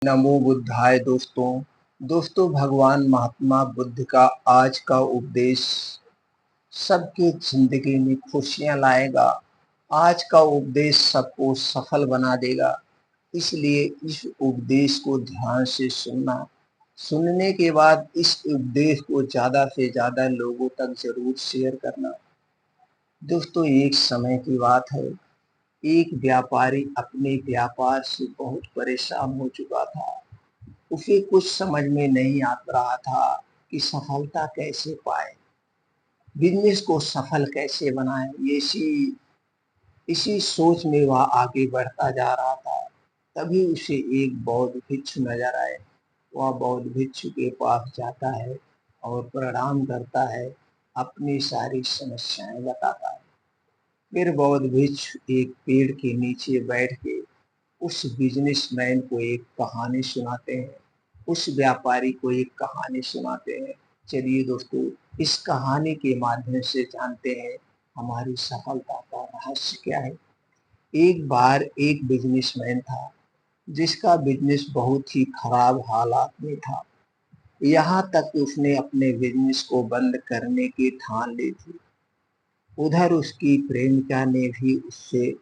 नमो बुद्धाय दोस्तों भगवान महात्मा बुद्ध का आज का उपदेश सबकी जिंदगी में खुशियां लाएगा। आज का उपदेश सबको सफल बना देगा। इसलिए इस उपदेश को ध्यान से सुनना। सुनने के बाद इस उपदेश को ज्यादा से ज्यादा लोगों तक जरूर शेयर करना। दोस्तों, एक समय की बात है। एक व्यापारी अपने व्यापार से बहुत परेशान हो चुका था। उसे कुछ समझ में नहीं आ रहा था कि सफलता कैसे पाए, बिजनेस को सफल कैसे बनाए। इसी सोच में वह आगे बढ़ता जा रहा था। तभी उसे एक बौद्ध भिक्षु नजर आए। वह बौद्ध भिक्षु के पास जाता है और प्रणाम करता है, अपनी सारी समस्याएं बताता है। फिर बौद्ध भिक्षु एक पेड़ के नीचे बैठ के उस बिजनेसमैन को एक कहानी सुनाते हैं, उस व्यापारी को एक कहानी सुनाते हैं। चलिए दोस्तों, इस कहानी के माध्यम से जानते हैं हमारी सफलता का रहस्य क्या है। एक बार एक बिजनेसमैन था जिसका बिजनेस बहुत ही खराब हालात में था। यहाँ तक कि उसने अपने बिजनेस को बंद करने की ठान ली थी। उधर उसकी प्रेमिका ने भी उससे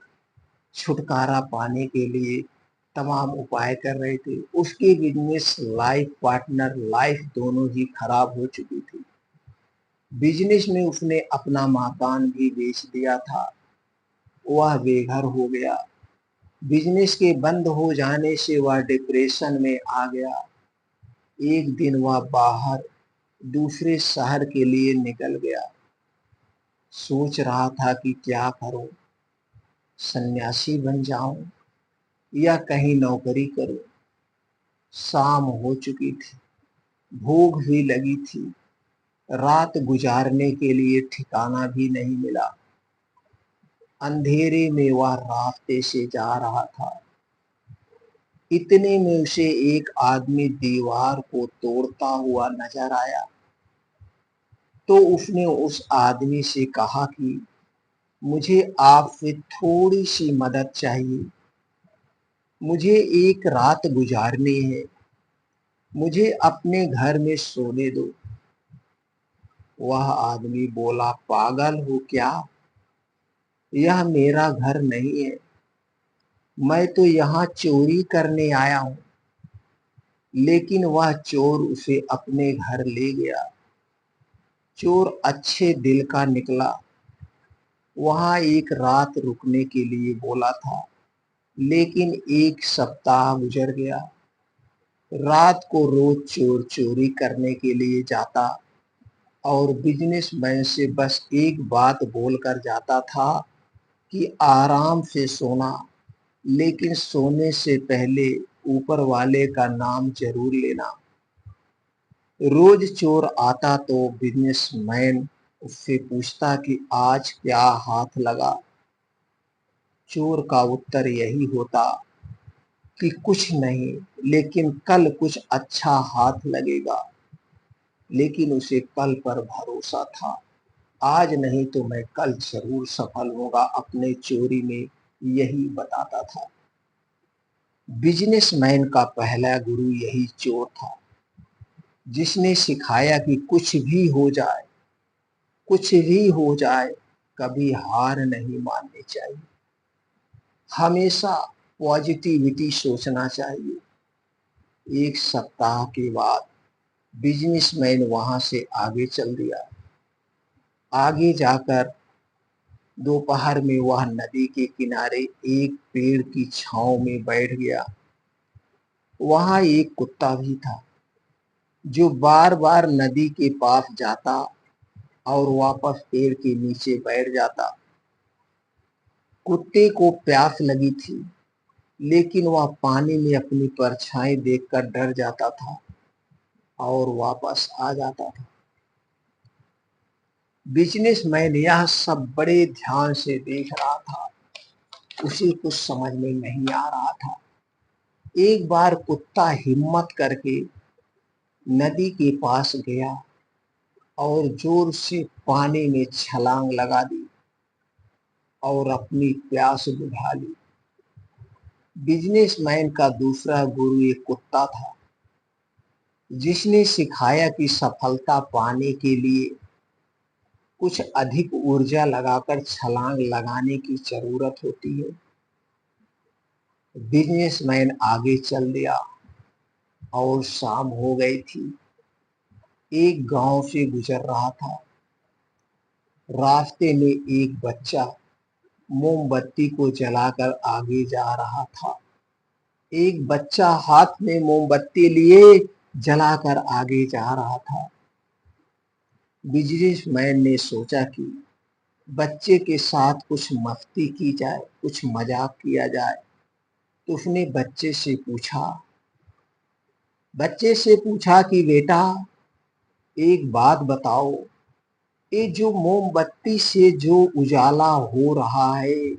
छुटकारा पाने के लिए तमाम उपाय कर रहे थे। उसकी बिजनेस लाइफ पार्टनर लाइफ दोनों ही खराब हो चुकी थी। बिजनेस में उसने अपना मकान भी बेच दिया था। वह बेघर हो गया। बिजनेस के बंद हो जाने से वह डिप्रेशन में आ गया। एक दिन वह बाहर दूसरे शहर के लिए निकल गया। सोच रहा था कि क्या करूं, सन्यासी बन जाऊं या कहीं नौकरी करूं। शाम हो चुकी थी, भूख भी लगी थी। रात गुजारने के लिए ठिकाना भी नहीं मिला। अंधेरे में वह रास्ते से जा रहा था। इतने में उसे एक आदमी दीवार को तोड़ता हुआ नजर आया। तो उसने उस आदमी से कहा कि मुझे आपसे थोड़ी सी मदद चाहिए। मुझे एक रात गुजारनी है। मुझे अपने घर में सोने दो। वह आदमी बोला, पागल हो क्या? यह मेरा घर नहीं है। मैं तो यहाँ चोरी करने आया हूँ। लेकिन वह चोर उसे अपने घर ले गया। चोर अच्छे दिल का निकला। वहाँ एक रात रुकने के लिए बोला था, लेकिन एक सप्ताह गुजर गया। रात को रोज चोर चोरी करने के लिए जाता और बिजनेसमैन से बस एक बात बोलकर जाता था कि आराम से सोना, लेकिन सोने से पहले ऊपर वाले का नाम जरूर लेना। रोज चोर आता तो बिजनेसमैन उससे पूछता कि आज क्या हाथ लगा। चोर का उत्तर यही होता कि कुछ नहीं, लेकिन कल कुछ अच्छा हाथ लगेगा। लेकिन उसे कल पर भरोसा था। आज नहीं तो मैं कल जरूर सफल होगा, अपने चोरी में यही बताता था। बिजनेसमैन का पहला गुरु यही चोर था, जिसने सिखाया कि कुछ भी हो जाए, कभी हार नहीं माननी चाहिए। हमेशा पॉजिटिविटी सोचना चाहिए। एक सप्ताह के बाद बिजनेसमैन वहां से आगे चल दिया। आगे जाकर दोपहर में वह नदी के किनारे एक पेड़ की छांव में बैठ गया। वहां एक कुत्ता भी था, जो बार बार नदी के पास जाता और वापस पेड़ के नीचे बैठ जाता। कुत्ते को प्यास लगी थी, लेकिन वह पानी में अपनी परछाई देखकर डर जाता था और वापस आ जाता था। बिजनेसमैन यह सब बड़े ध्यान से देख रहा था। उसे कुछ समझ में नहीं आ रहा था। एक बार कुत्ता हिम्मत करके नदी के पास गया और जोर से पानी में छलांग लगा दी और अपनी प्यास बुझा ली। बिजनेसमैन का दूसरा गुरु एक कुत्ता था, जिसने सिखाया कि सफलता पाने के लिए कुछ अधिक ऊर्जा लगाकर छलांग लगाने की जरूरत होती है। बिजनेसमैन आगे चल दिया और शाम हो गई थी। एक गांव से गुजर रहा था। रास्ते में एक बच्चा मोमबत्ती को जलाकर आगे जा रहा था। एक बच्चा हाथ में मोमबत्ती लिए जलाकर आगे जा रहा था। बिजनेसमैन ने सोचा कि बच्चे के साथ कुछ मस्ती की जाए, कुछ मजाक किया जाए। तो उसने बच्चे से पूछा कि बेटा, एक बात बताओ, ये जो मोमबत्ती से जो उजाला हो रहा है,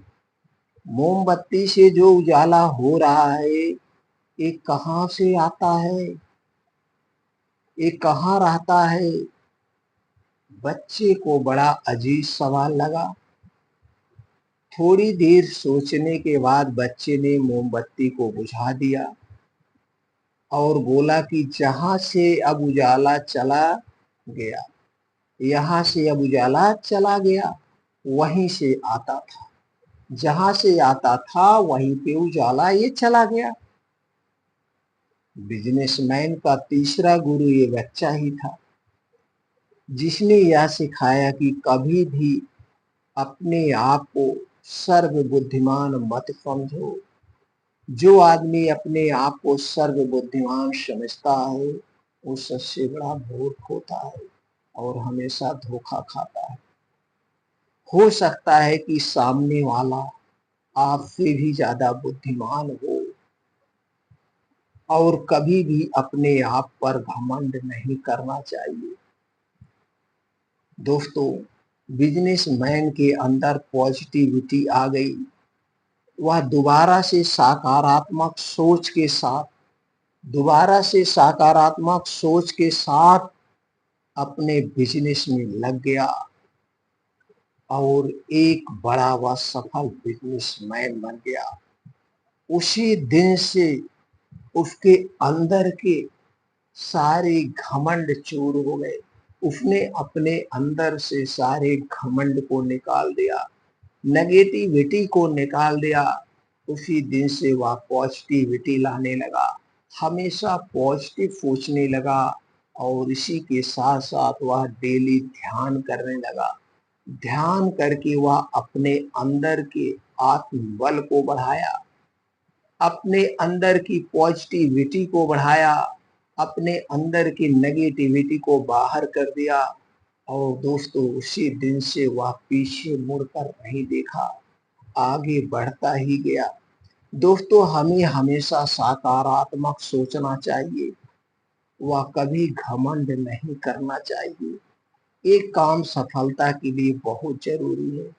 मोमबत्ती से जो उजाला हो रहा है, ये कहाँ से आता है, ये कहाँ रहता है? बच्चे को बड़ा अजीब सवाल लगा। थोड़ी देर सोचने के बाद बच्चे ने मोमबत्ती को बुझा दिया और बोला कि जहां से अब उजाला चला गया, यहाँ से अब उजाला चला गया, वहीं से आता था। जहां से आता था वहीं पे उजाला ये चला गया। बिजनेसमैन का तीसरा गुरु ये बच्चा ही था, जिसने यह सिखाया कि कभी भी अपने आप को सर्वबुद्धिमान मत समझो। जो आदमी अपने आप को सर्वबुद्धिमान समझता है, वो सबसे बड़ा मूर्ख होता है और हमेशा धोखा खाता है। हो सकता है कि सामने वाला आपसे भी ज्यादा बुद्धिमान हो, और कभी भी अपने आप पर घमंड नहीं करना चाहिए। दोस्तों, बिजनेसमैन के अंदर पॉजिटिविटी आ गई। वह दोबारा से सकारात्मक सोच के साथ अपने बिजनेस में लग गया और एक बड़ा व सफल बिजनेसमैन बन गया। उसी दिन से उसके अंदर के सारे घमंड चूर हो गए। उसने अपने अंदर से सारे घमंड को निकाल दिया, नेगेटिविटी को निकाल दिया। उसी दिन से वह पॉजिटिविटी लाने लगा, हमेशा पॉजिटिव सोचने लगा और इसी के साथ साथ वह डेली ध्यान करने लगा। ध्यान करके वह अपने अंदर के आत्मबल को बढ़ाया, अपने अंदर की पॉजिटिविटी को बढ़ाया, अपने अंदर की नेगेटिविटी को बाहर कर दिया। और दोस्तों, उसी दिन से वह पीछे मुड़कर नहीं देखा, आगे बढ़ता ही गया। दोस्तों, हमें हमेशा सकारात्मक सोचना चाहिए, वह कभी घमंड नहीं करना चाहिए। एक काम सफलता के लिए बहुत जरूरी है।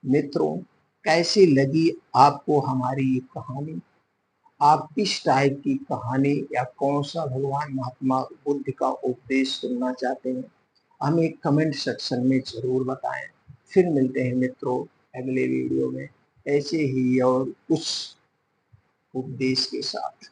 मित्रों, कैसी लगी आपको हमारी ये कहानी? आप किस टाइप की कहानी या कौन सा भगवान महात्मा बुद्ध का उपदेश सुनना चाहते हैं, हमें कमेंट सेक्शन में जरूर बताएं। फिर मिलते हैं मित्रों अगले वीडियो में ऐसे ही और कुछ उपदेश के साथ।